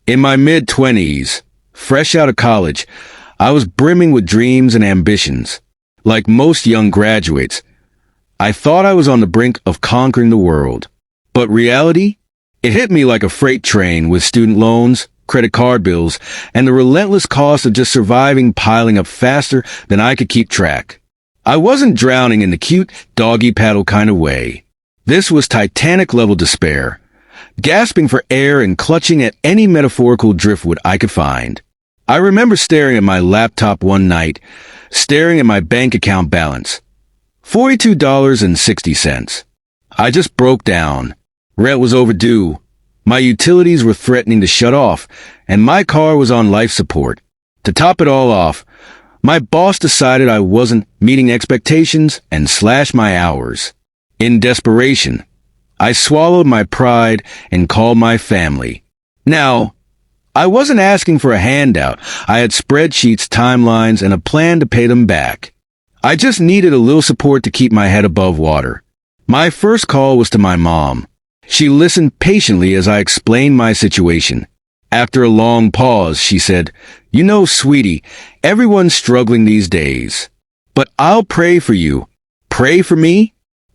In my mid-20s, fresh out of college, I was brimming with dreams and ambitions. Like most young graduates, I thought I was on the brink of conquering the world. But reality? It hit me like a freight train with student loans, credit card bills, and the relentless cost of just surviving piling up faster than I could keep track. I wasn't drowning in the cute doggy paddle kind of way. This was Titanic-level despair, gasping for air and clutching at any metaphorical driftwood I could find. I remember staring at my laptop one night, staring at my bank account balance. $42.60. I just broke down. Rent was overdue. My utilities were threatening to shut off, and my car was on life support. To top it all off, my boss decided I wasn't meeting expectations and slashed my hours. In desperation, I swallowed my pride and called my family. Now, I wasn't asking for a handout. I had spreadsheets, timelines, and a plan to pay them back. I just needed a little support to keep my head above water. My first call was to my mom. She listened patiently as I explained my situation. After a long pause, she said, "You know, sweetie, everyone's struggling these days. But I'll pray for you. Pray for me?"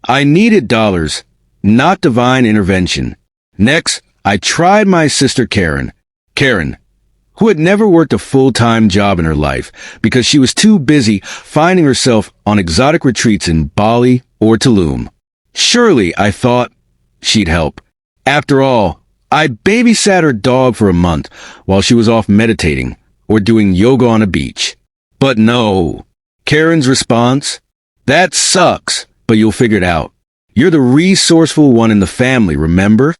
I needed dollars, not divine intervention. Next, I tried my sister Karen. Karen, who had never worked a full-time job in her life because she was too busy finding herself on exotic retreats in Bali or Tulum. Surely, I thought, she'd help. After all, I babysat her dog for a month while she was off meditating or doing yoga on a beach. But no. Karen's response? "That sucks, but you'll figure it out. You're the resourceful one in the family, remember?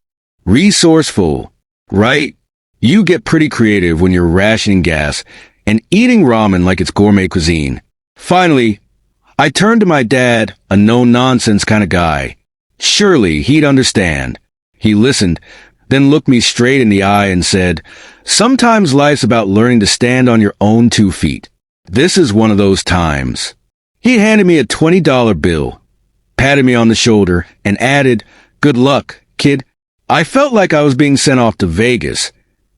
Resourceful, right? You get pretty creative when you're rationing gas and eating ramen like it's gourmet cuisine." Finally, I turned to my dad, a no-nonsense kind of guy. Surely he'd understand. He listened, then looked me straight in the eye and said, "Sometimes life's about learning to stand on your own 2 feet. This is one of those times." He handed me a $20 bill, patted me on the shoulder, and added, "Good luck, kid." I felt like I was being sent off to Vegas,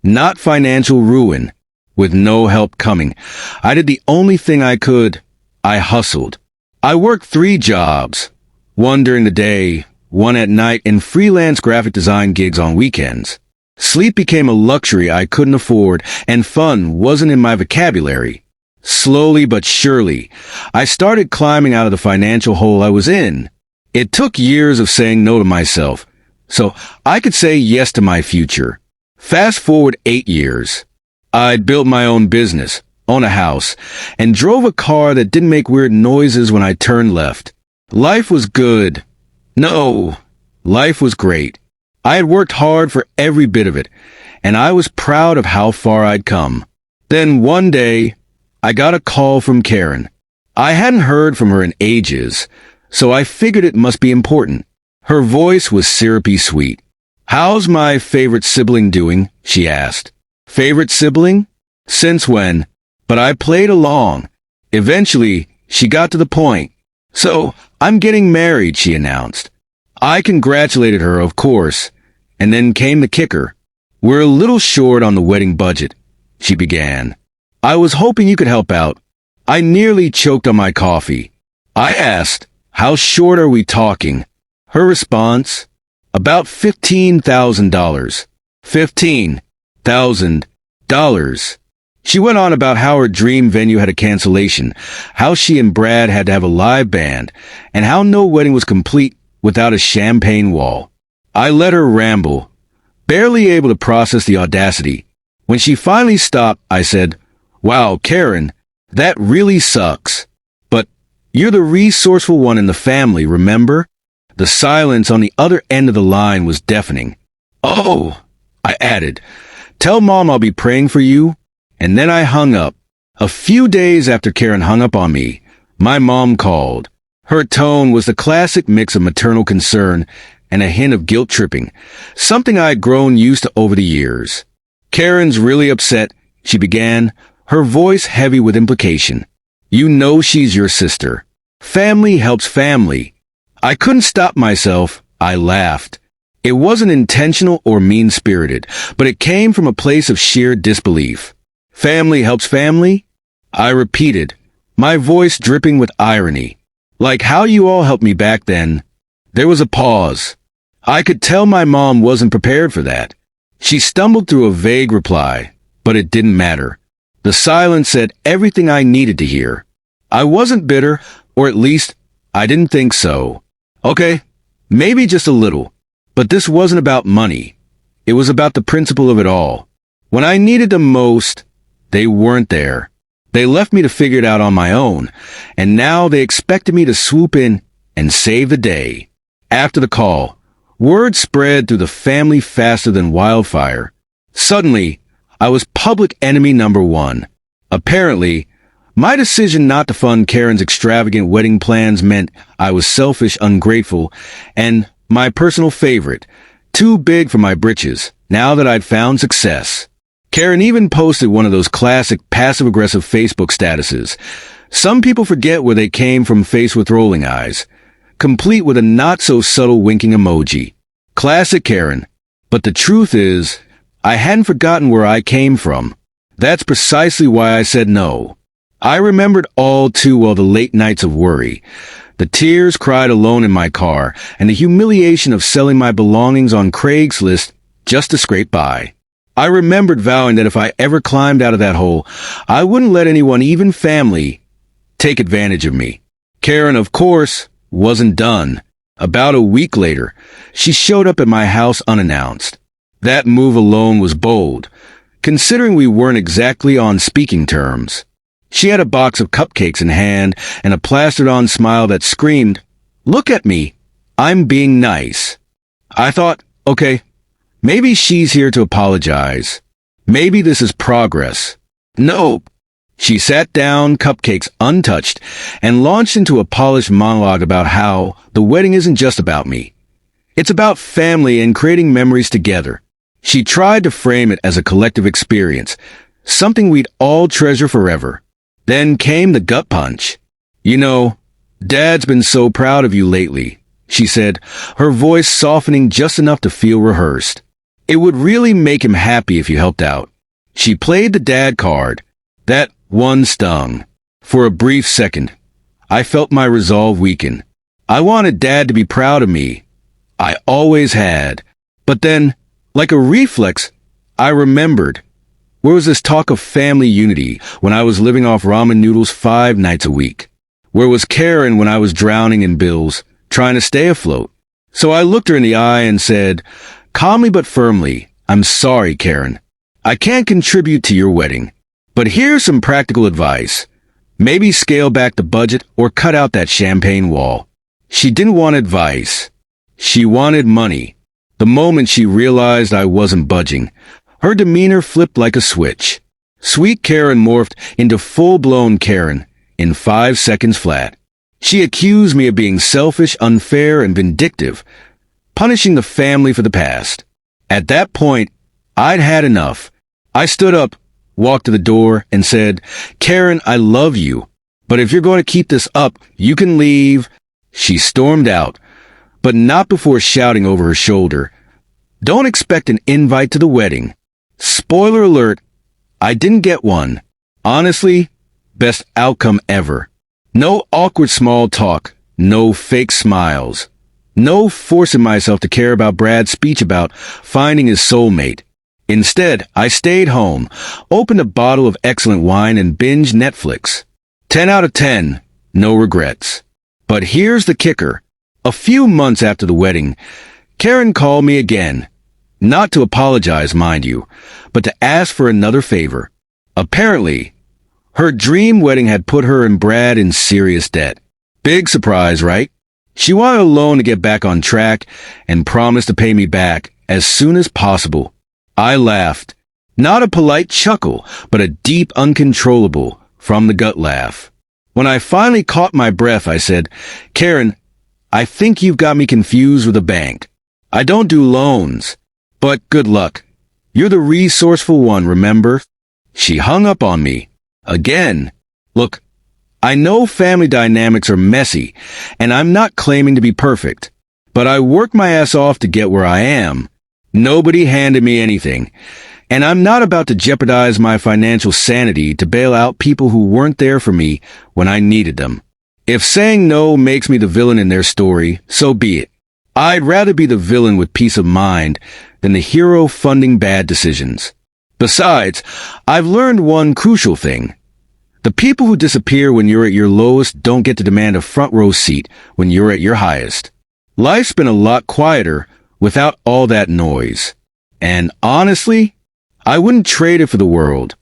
not financial ruin, with no help coming. I did the only thing I could. I hustled. I worked 3 jobs, one during the day, one at night, and freelance graphic design gigs on weekends. Sleep became a luxury I couldn't afford, and fun wasn't in my vocabulary. Slowly but surely, I started climbing out of the financial hole I was in. It took years of saying no to myself, so I could say yes to my future. Fast forward 8 years. I'd built my own business, owned a house, and drove a car that didn't make weird noises when I turned left. Life was good. No, life was great. I had worked hard for every bit of it, and I was proud of how far I'd come. Then one day, I got a call from Karen. I hadn't heard from her in ages, so I figured it must be important. Her voice was syrupy sweet. "How's my favorite sibling doing?" she asked. Favorite sibling? Since when? But I played along. Eventually, she got to the point. "So, I'm getting married," she announced. I congratulated her, of course, and then came the kicker. "We're a little short on the wedding budget," she began. "I was hoping you could help out." I nearly choked on my coffee. I asked, "How short are we talking?" Her response, "About $15,000. $15,000. She went on about how her dream venue had a cancellation, how she and Brad had to have a live band, and how no wedding was complete without a champagne wall. I let her ramble, barely able to process the audacity. When she finally stopped, I said, "Wow, Karen, that really sucks. But you're the resourceful one in the family, remember?" The silence on the other end of the line was deafening. "Oh," I added, "tell Mom I'll be praying for you." And then I hung up. A few days after Karen hung up on me, my mom called. Her tone was the classic mix of maternal concern and a hint of guilt tripping, something I had grown used to over the years. "Karen's really upset," she began, her voice heavy with implication. "You know she's your sister. Family helps family." I couldn't stop myself. I laughed. It wasn't intentional or mean-spirited, but it came from a place of sheer disbelief. Family helps family? I repeated, my voice dripping with irony. Like how you all helped me back then. There was a pause. I could tell my mom wasn't prepared for that. She stumbled through a vague reply, but it didn't matter. The silence said everything I needed to hear. I wasn't bitter, or at least, I didn't think so. Okay, maybe just a little. But this wasn't about money. It was about the principle of it all. When I needed them most, they weren't there. They left me to figure it out on my own, and now they expected me to swoop in and save the day. After the call, word spread through the family faster than wildfire. Suddenly, I was public enemy number one. Apparently, my decision not to fund Karen's extravagant wedding plans meant I was selfish, ungrateful, and, my personal favorite, too big for my britches, now that I'd found success. Karen even posted one of those classic passive-aggressive Facebook statuses. Some people forget where they came from, faced with rolling eyes, complete with a not-so-subtle winking emoji. Classic Karen. But the truth is, I hadn't forgotten where I came from. That's precisely why I said no. I remembered all too well the late nights of worry, the tears cried alone in my car, and the humiliation of selling my belongings on Craigslist just to scrape by. I remembered vowing that if I ever climbed out of that hole, I wouldn't let anyone, even family, take advantage of me. Karen, of course, wasn't done. About a week later, she showed up at my house unannounced. That move alone was bold, considering we weren't exactly on speaking terms. She had a box of cupcakes in hand and a plastered-on smile that screamed, "Look at me, I'm being nice." I thought, okay, maybe she's here to apologize. Maybe this is progress. Nope. She sat down, cupcakes untouched, and launched into a polished monologue about how the wedding isn't just about me. It's about family and creating memories together. She tried to frame it as a collective experience, something we'd all treasure forever. Then came the gut punch. "You know, Dad's been so proud of you lately," she said, her voice softening just enough to feel rehearsed. "It would really make him happy if you helped out." She played the dad card. That one stung. For a brief second, I felt my resolve weaken. I wanted Dad to be proud of me. I always had. But then, like a reflex, I remembered. Where was this talk of family unity when I was living off ramen noodles 5 nights a week? Where was Karen when I was drowning in bills, trying to stay afloat? So I looked her in the eye and said, calmly but firmly, "I'm sorry, Karen. I can't contribute to your wedding. But here's some practical advice. Maybe scale back the budget or cut out that champagne wall." She didn't want advice. She wanted money. The moment she realized I wasn't budging, her demeanor flipped like a switch. Sweet Karen morphed into full-blown Karen in 5 seconds flat. She accused me of being selfish, unfair, and vindictive, punishing the family for the past. At that point, I'd had enough. I stood up, walked to the door, and said, "Karen, I love you, but if you're going to keep this up, you can leave." She stormed out, but not before shouting over her shoulder, "Don't expect an invite to the wedding." Spoiler alert, I didn't get one. Honestly, best outcome ever. No awkward small talk, no fake smiles, no forcing myself to care about Brad's speech about finding his soulmate. Instead, I stayed home, opened a bottle of excellent wine, and binged Netflix. 10 out of 10, no regrets. But here's the kicker. A few months after the wedding, Karen called me again. Not to apologize, mind you, but to ask for another favor. Apparently, her dream wedding had put her and Brad in serious debt. Big surprise, right? She wanted a loan to get back on track and promised to pay me back as soon as possible. I laughed. Not a polite chuckle, but a deep, uncontrollable, from-the-gut laugh. When I finally caught my breath, I said, "Karen, I think you've got me confused with a bank. I don't do loans. But good luck. You're the resourceful one, remember?" She hung up on me. Again. Look, I know family dynamics are messy, and I'm not claiming to be perfect. But I worked my ass off to get where I am. Nobody handed me anything. And I'm not about to jeopardize my financial sanity to bail out people who weren't there for me when I needed them. If saying no makes me the villain in their story, so be it. I'd rather be the villain with peace of mind than the hero funding bad decisions. Besides, I've learned one crucial thing. The people who disappear when you're at your lowest don't get to demand a front row seat when you're at your highest. Life's been a lot quieter without all that noise. And honestly, I wouldn't trade it for the world.